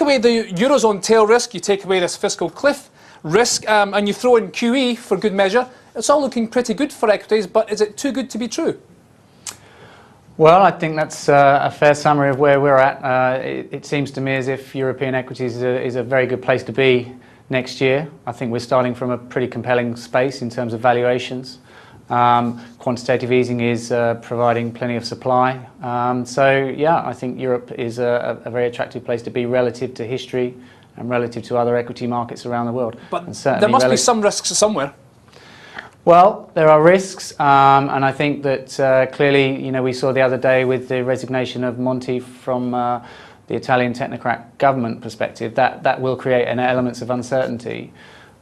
away the Eurozone tail risk, you take away this fiscal cliff risk, and you throw in QE for good measure, it's all looking pretty good for equities, but is it too good to be true? Well, I think that's a fair summary of where we're at. It seems to me as if European equities is a very good place to be next year. I think we're starting from a pretty compelling space in terms of valuations. Quantitative easing is providing plenty of supply. So yeah, I think Europe is a very attractive place to be relative to history and relative to other equity markets around the world. But there must be some risks somewhere. Well, there are risks, and I think that clearly, we saw the other day with the resignation of Monti from the Italian technocrat government perspective, that will create elements of uncertainty.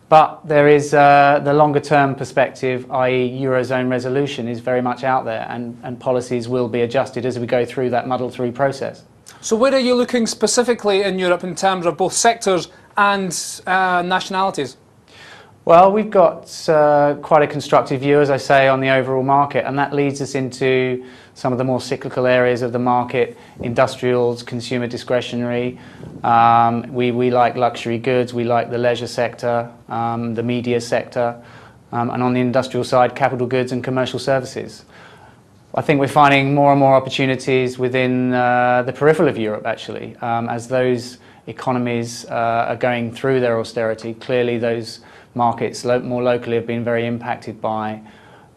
But there is the longer term perspective, i.e. Eurozone resolution, is very much out there, and policies will be adjusted as we go through that muddle through process. So where are you looking specifically in Europe in terms of both sectors and nationalities? Well, we've got quite a constructive view, as I say, on the overall market, and that leads us into some of the more cyclical areas of the market: industrials, consumer discretionary. We like luxury goods, we like the leisure sector, the media sector, and on the industrial side, capital goods and commercial services. I think we're finding more and more opportunities within the peripheral of Europe, actually, as those economies are going through their austerity. Clearly, those markets more locally have been very impacted by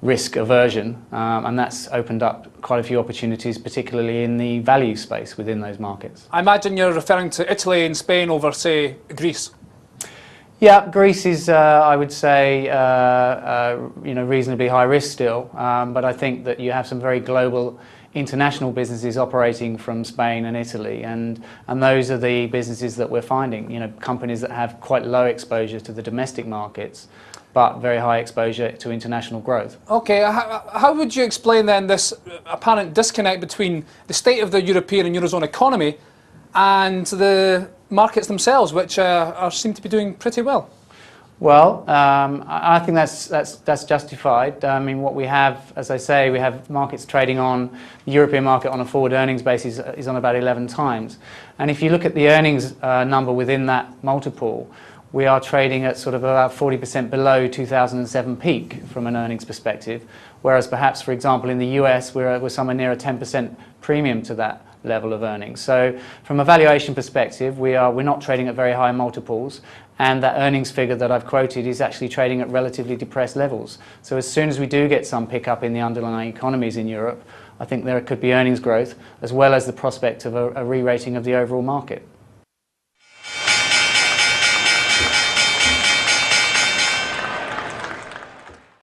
risk aversion, and that's opened up quite a few opportunities, particularly in the value space within those markets. I imagine you're referring to Italy and Spain over, say, Greece. Yeah, Greece is, I would say, reasonably high risk still, but I think that you have some very global international businesses operating from Spain and Italy, and those are the businesses that we're finding, companies that have quite low exposure to the domestic markets, but very high exposure to international growth. Okay, how would you explain then this apparent disconnect between the state of the European and Eurozone economy and the markets themselves, which seem to be doing pretty well? Well, I think that's justified. I mean, what we have, as I say, we have markets trading on the European market on a forward earnings basis is on about 11 times. And if you look at the earnings number within that multiple, we are trading at sort of about 40% below 2007 peak from an earnings perspective, whereas perhaps, for example, in the US, we're somewhere near a 10% premium to that level of earnings. So from a valuation perspective, we're not trading at very high multiples, and that earnings figure that I've quoted is actually trading at relatively depressed levels. So as soon as we do get some pickup in the underlying economies in Europe, I think there could be earnings growth as well as the prospect of a re-rating of the overall market.